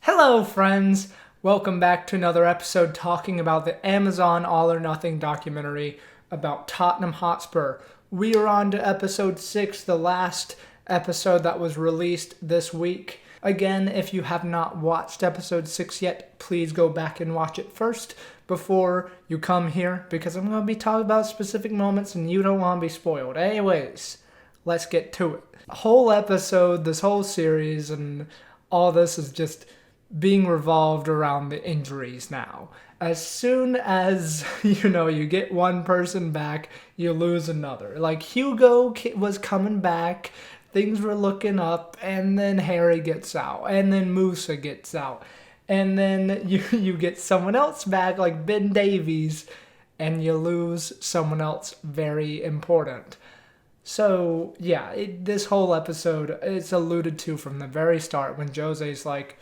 Hello, friends! Welcome back to another episode talking about the Amazon All or Nothing documentary about Tottenham Hotspur. We are on to episode 6, the last episode that was released this week. Again, if you have not watched episode 6 yet, please go back and watch it first before you come here, because I'm going to be talking about specific moments and you don't want to be spoiled. Anyways, let's get to it. Whole episode, this whole series, and all this is just being revolved around the injuries now. As soon as, you get one person back, you lose another. Like, Hugo was coming back, things were looking up, and then Harry gets out, and then Musa gets out. And then you get someone else back, like Ben Davies, and you lose someone else very important. So, yeah, this whole episode, it's alluded to from the very start when Jose's like,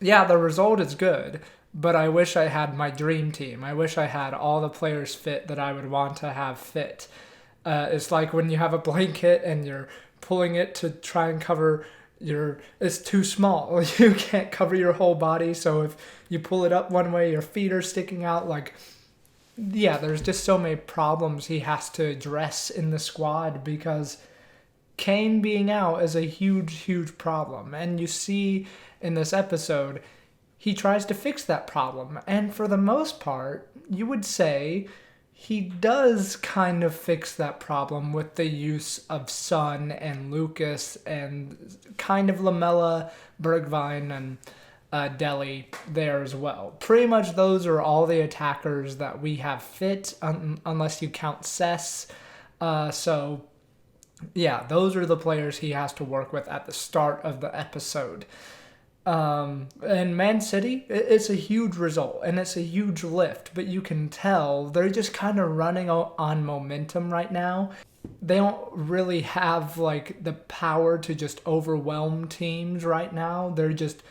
yeah, the result is good, but I wish I had my dream team. I wish I had all the players fit that I would want to have fit. It's like when you have a blanket and you're pulling it to try and cover it's too small. You can't cover your whole body, so if you pull it up one way, your feet are sticking out. Yeah, there's just so many problems he has to address in the squad because Kane being out is a huge, huge problem. And you see in this episode, he tries to fix that problem. And for the most part, you would say he does kind of fix that problem with the use of Son and Lucas and kind of Lamella, Bergwijn, and Dele there as well. Pretty much those are all the attackers that we have fit, unless you count Cess. So, yeah, those are the players he has to work with at the start of the episode. And Man City, it's a huge result and it's a huge lift, but you can tell they're just kind of running on momentum right now. They don't really have the power to just overwhelm teams right now. They're just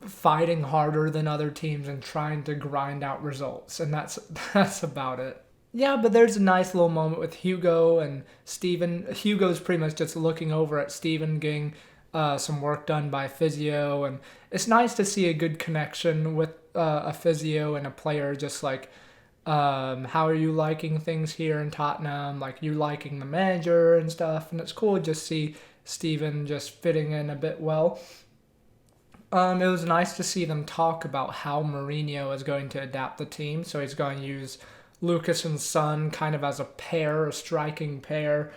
fighting harder than other teams and trying to grind out results, and that's about it. Yeah, but there's a nice little moment with Hugo and Steven. Hugo's pretty much just looking over at Steven getting some work done by physio, and it's nice to see a good connection with a physio and a player, just how are you liking things here in Tottenham, like you liking the manager and stuff, and it's cool to just see Steven just fitting in a bit well. It was nice to see them talk about how Mourinho is going to adapt the team, so he's going to use Lucas and Son kind of as a pair, a striking pair,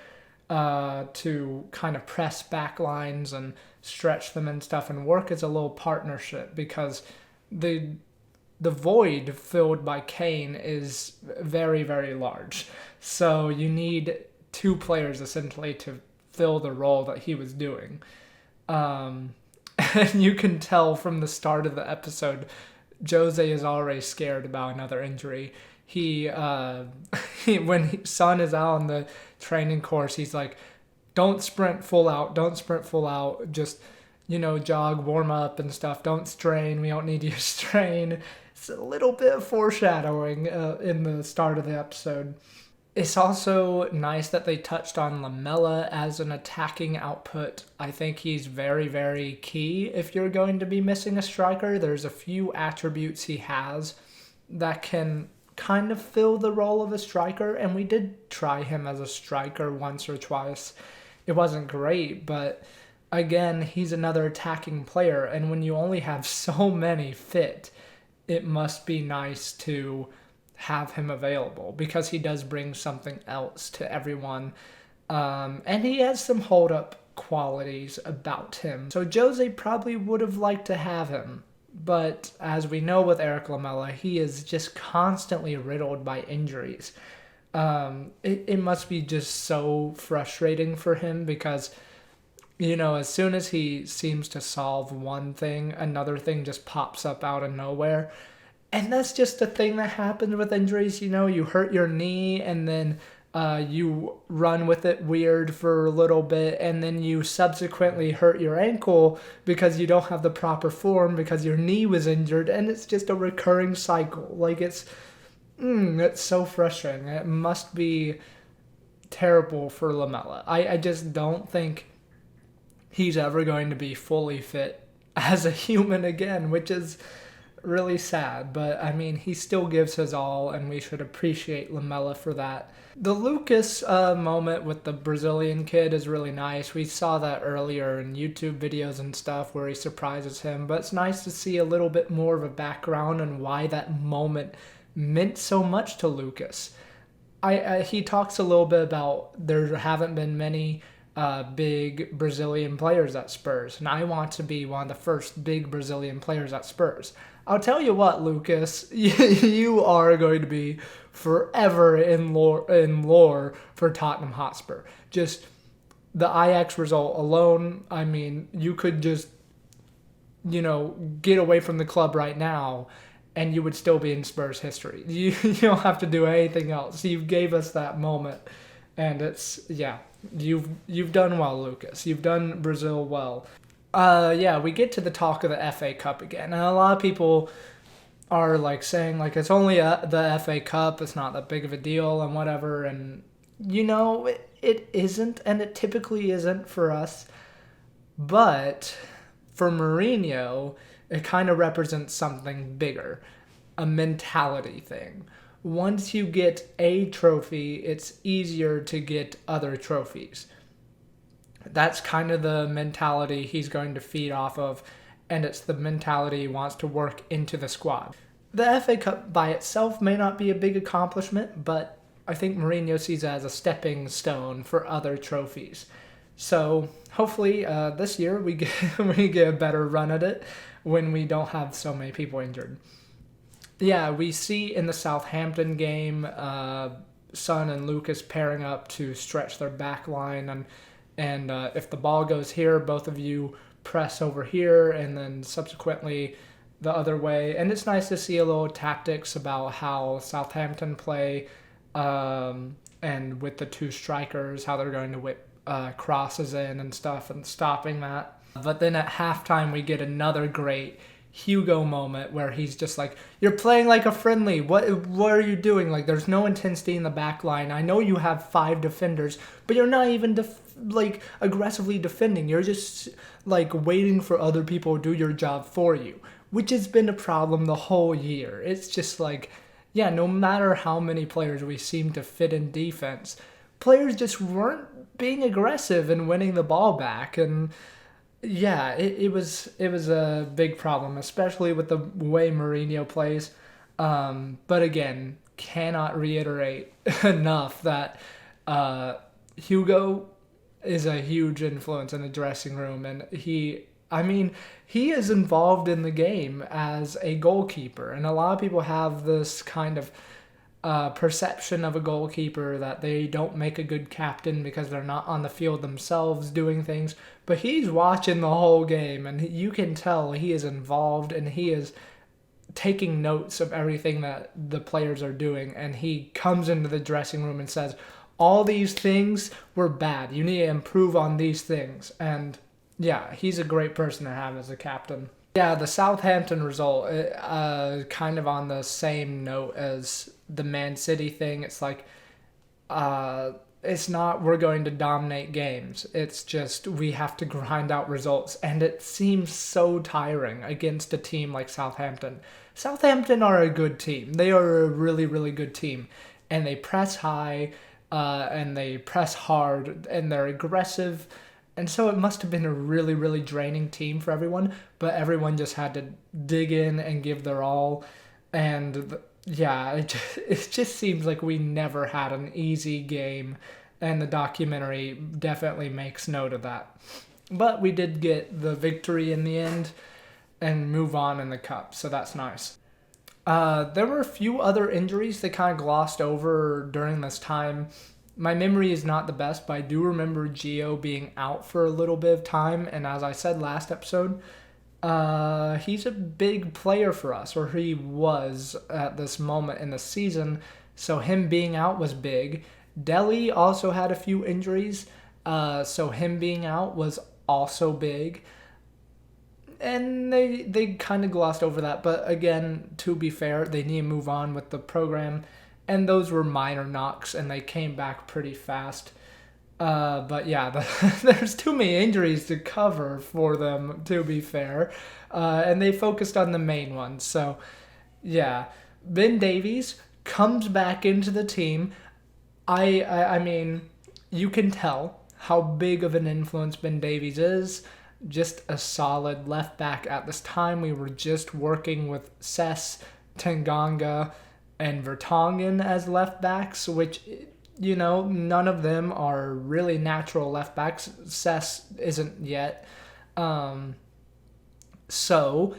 to kind of press back lines and stretch them and stuff and work as a little partnership, because the void filled by Kane is very, very large. So you need two players essentially to fill the role that he was doing. And you can tell from the start of the episode, Jose is already scared about another injury. When Son is out on the training course, he's like, don't sprint full out, just, jog, warm up and stuff, don't strain, we don't need you to strain. It's a little bit of foreshadowing in the start of the episode. It's also nice that they touched on Lamella as an attacking output. I think he's very, very key if you're going to be missing a striker. There's a few attributes he has that can kind of fill the role of a striker, and we did try him as a striker once or twice. It wasn't great, but again, he's another attacking player, and when you only have so many fit, it must be nice to have him available, because he does bring something else to everyone, and he has some hold-up qualities about him. So Jose probably would have liked to have him, but as we know with Eric Lamella, he is just constantly riddled by injuries. It must be just so frustrating for him because, as soon as he seems to solve one thing, another thing just pops up out of nowhere. And that's just a thing that happens with injuries. You hurt your knee and then you run with it weird for a little bit, and then you subsequently hurt your ankle because you don't have the proper form because your knee was injured, and it's just a recurring cycle. It's so frustrating. It must be terrible for Lamella. I just don't think he's ever going to be fully fit as a human again, which is really sad. But I mean, he still gives his all, and we should appreciate Lamela for that. The Lucas moment with the Brazilian kid is really nice. We saw that earlier in YouTube videos and stuff where he surprises him, but it's nice to see a little bit more of a background and why that moment meant so much to Lucas. He talks a little bit about there haven't been many big Brazilian players at Spurs, and I want to be one of the first big Brazilian players at Spurs. I'll tell you what, Lucas, you are going to be forever in lore for Tottenham Hotspur. Just the Ajax result alone, I mean, you could just, get away from the club right now and you would still be in Spurs history. You don't have to do anything else. You gave us that moment, and you've done well, Lucas. You've done Brazil well. We get to the talk of the FA Cup again, and a lot of people are like saying like it's only the FA Cup, it's not that big of a deal and whatever, and it isn't, and it typically isn't for us, but for Mourinho, it kind of represents something bigger, a mentality thing. Once you get a trophy, it's easier to get other trophies. That's kind of the mentality he's going to feed off of, and it's the mentality he wants to work into the squad. The FA Cup by itself may not be a big accomplishment, but I think Mourinho sees it as a stepping stone for other trophies. So hopefully this year we get a better run at it when we don't have so many people injured. Yeah, we see in the Southampton game Son and Lucas pairing up to stretch their back line, and if the ball goes here, both of you press over here, and then subsequently the other way. And it's nice to see a little tactics about how Southampton play, and with the two strikers, how they're going to whip crosses in and stuff and stopping that. But then at halftime, we get another great Hugo moment where he's just like, you're playing like a friendly. What are you doing? Like, there's no intensity in the back line. I know you have 5 defenders, but you're not even aggressively defending. You're just like waiting for other people to do your job for you, which has been a problem the whole year. It's just like, yeah, no matter how many players we seem to fit in defense, players just weren't being aggressive and winning the ball back. And yeah, it was a big problem, especially with the way Mourinho plays. But again, cannot reiterate enough that Hugo is a huge influence in the dressing room, and he is involved in the game as a goalkeeper, and a lot of people have this kind of perception of a goalkeeper that they don't make a good captain because they're not on the field themselves doing things, but he's watching the whole game, and you can tell he is involved, and he is taking notes of everything that the players are doing, and he comes into the dressing room and says, all these things were bad. You need to improve on these things. And yeah, he's a great person to have as a captain. Yeah, the Southampton result, kind of on the same note as the Man City thing. It's like, it's not we're going to dominate games. It's just we have to grind out results. And it seems so tiring against a team like Southampton. Southampton are a good team. They are a really, really good team. And they press high, and they press hard, and they're aggressive. And so it must have been a really, really draining team for everyone, but everyone just had to dig in and give their all. And it just seems like we never had an easy game, and the documentary definitely makes note of that. But we did get the victory in the end and move on in the cup, so that's nice. There were a few other injuries that kind of glossed over during this time. My memory is not the best, but I do remember Gio being out for a little bit of time. And as I said last episode, he's a big player for us, or he was at this moment in the season. So him being out was big. Dele also had a few injuries, so him being out was also big. And they kind of glossed over that. But again, to be fair, they need to move on with the program. And those were minor knocks, and they came back pretty fast. But yeah, there's too many injuries to cover for them, to be fair. And they focused on the main ones. So yeah, Ben Davies comes back into the team. I mean, you can tell how big of an influence Ben Davies is. Just a solid left back at this time. We were just working with Cess, Tanganga, and Vertonghen as left backs, which, none of them are really natural left backs. Cess isn't yet. Um, so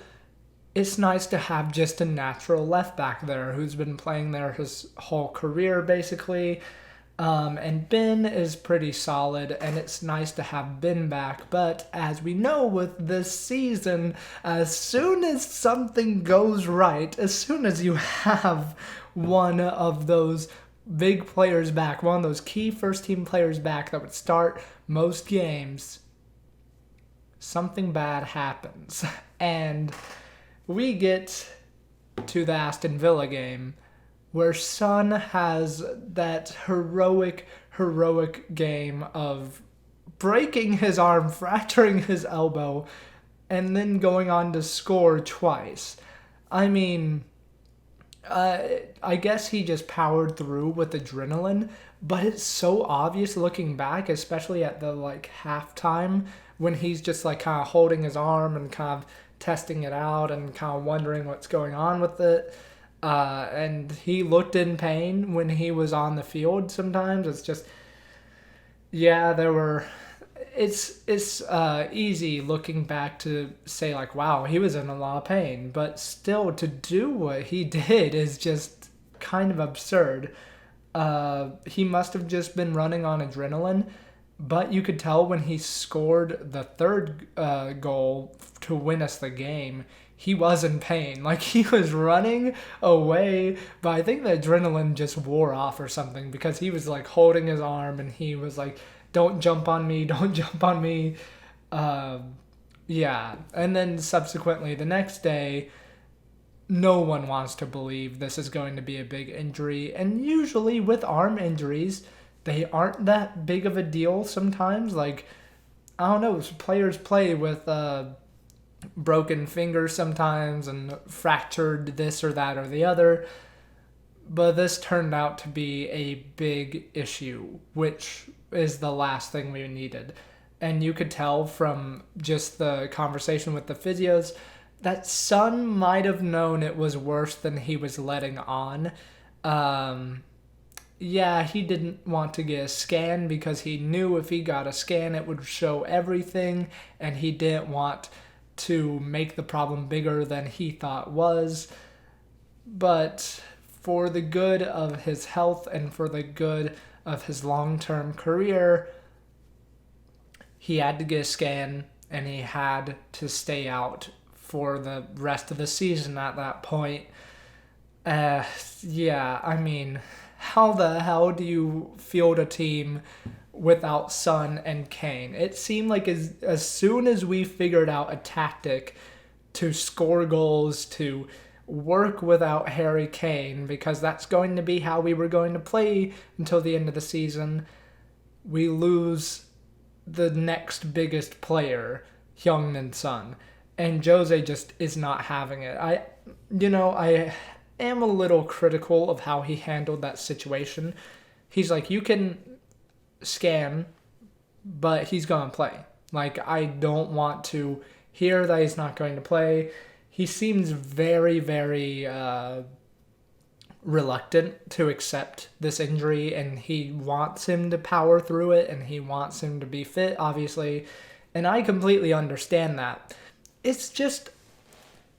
it's nice to have just a natural left back there who's been playing there his whole career, basically. And Ben is pretty solid, and it's nice to have Ben back. But as we know with this season, as soon as something goes right, as soon as you have one of those big players back, one of those key first team players back that would start most games, something bad happens. And we get to the Aston Villa game where Son has that heroic game of breaking his arm, fracturing his elbow, and then going on to score twice. I mean, I guess he just powered through with adrenaline, but it's so obvious looking back, especially at the halftime when he's just kind of holding his arm and kind of testing it out and kind of wondering what's going on with it. And he looked in pain when he was on the field sometimes. It's just, yeah, there were. It's easy looking back to say wow, he was in a lot of pain, but still to do what he did is just kind of absurd. He must have just been running on adrenaline, but you could tell when he scored the third goal to win us the game, he was in pain. He was running away, but I think the adrenaline just wore off or something because he was holding his arm and he was don't jump on me, don't jump on me. Yeah. And then subsequently the next day, no one wants to believe this is going to be a big injury. And usually with arm injuries, they aren't that big of a deal sometimes. I don't know, players play with broken fingers sometimes and fractured this or that or the other. But this turned out to be a big issue, which is the last thing we needed. And you could tell from just the conversation with the physios that Son might have known it was worse than he was letting on. Yeah, he didn't want to get a scan because he knew if he got a scan it would show everything, and he didn't want to make the problem bigger than he thought was. But for the good of his health and for the good of his long-term career, he had to get a scan and he had to stay out for the rest of the season at that point. Yeah, I mean, how the hell do you field a team without Son and Kane? It seemed like as soon as we figured out a tactic to score goals, to work without Harry Kane, because that's going to be how we were going to play until the end of the season, we lose the next biggest player, Heung-min Son. And Jose just is not having it. I am a little critical of how he handled that situation. He's you can scan, but he's going to play. I don't want to hear that he's not going to play. He seems very, very reluctant to accept this injury, and he wants him to power through it, and he wants him to be fit, obviously. And I completely understand that. It's just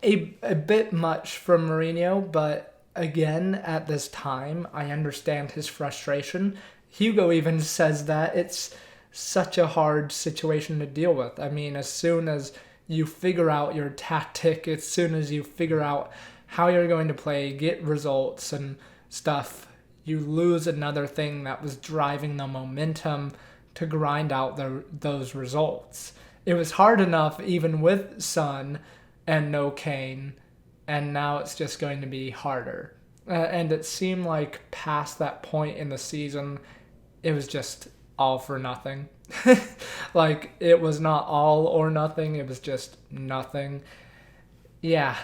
a bit much from Mourinho, but again, at this time, I understand his frustration. Hugo even says that it's such a hard situation to deal with. I mean, as soon as you figure out your tactic, as soon as you figure out how you're going to play, get results and stuff, you lose another thing that was driving the momentum to grind out those results. It was hard enough even with Son and no Kane, and now it's just going to be harder. And it seemed like past that point in the season, it was just all for nothing. Like, it was not all or nothing, it was just nothing. Yeah,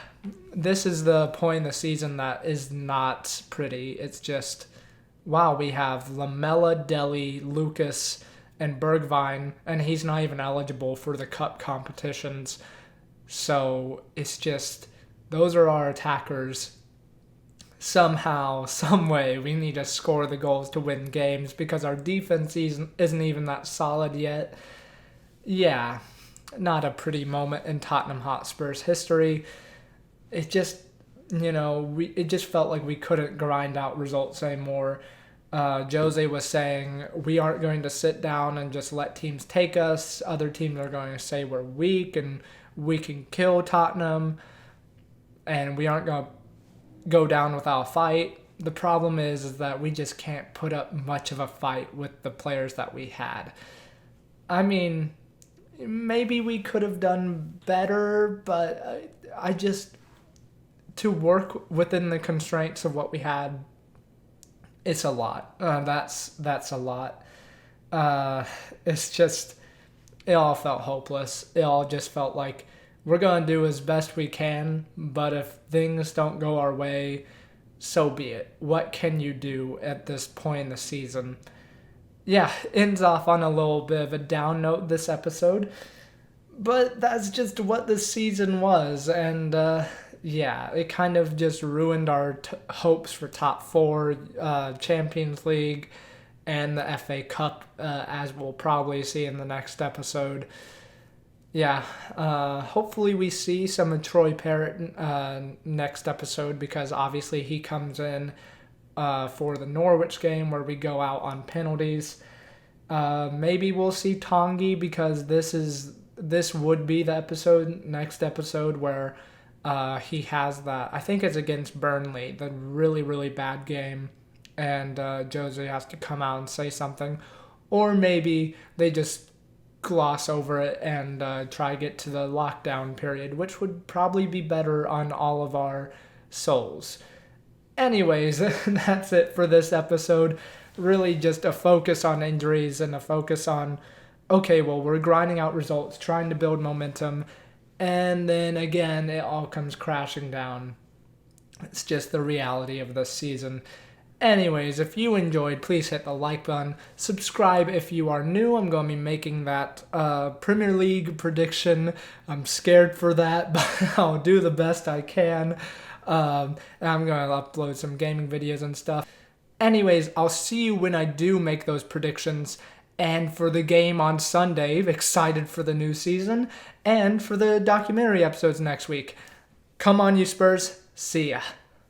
this is the point in the season that is not pretty. It's just, wow, we have Lamella, Deli, Lucas, and Bergvine, and he's not even eligible for the cup competitions. So it's just, those are our attackers. Somehow, some way, we need to score the goals to win games because our defense isn't even that solid yet. Yeah, not a pretty moment in Tottenham Hotspur's history. It just, it just felt like we couldn't grind out results anymore. Jose was saying we aren't going to sit down and just let teams take us. Other teams are going to say we're weak and we can kill Tottenham, and we aren't going to go down without a fight. The problem is that we just can't put up much of a fight with the players that we had. I mean, maybe we could have done better, but I just, to work within the constraints of what we had, it's a lot. That's a lot. It's just, it all felt hopeless. It all just felt like we're going to do as best we can, but if things don't go our way, so be it. What can you do at this point in the season? Yeah, ends off on a little bit of a down note this episode, but that's just what the season was, and yeah, it kind of just ruined our hopes for top four, Champions League, and the FA Cup, as we'll probably see in the next episode. Yeah, hopefully we see some of Troy Parrott next episode, because obviously he comes in for the Norwich game where we go out on penalties. Maybe we'll see Tongi, because this would be the next episode where he has that, I think it's against Burnley, the really, really bad game, and Jose has to come out and say something. Or maybe they just gloss over it and try to get to the lockdown period, which would probably be better on all of our souls. Anyways, that's it for this episode. Really just a focus on injuries and a focus on, okay, well, we're grinding out results, trying to build momentum, and then again, it all comes crashing down. It's just the reality of this season. Anyways, if you enjoyed, please hit the like button. Subscribe if you are new. I'm going to be making that Premier League prediction. I'm scared for that, but I'll do the best I can. And I'm going to upload some gaming videos and stuff. Anyways, I'll see you when I do make those predictions. And for the game on Sunday, excited for the new season. And for the documentary episodes next week. Come on, you Spurs. See ya.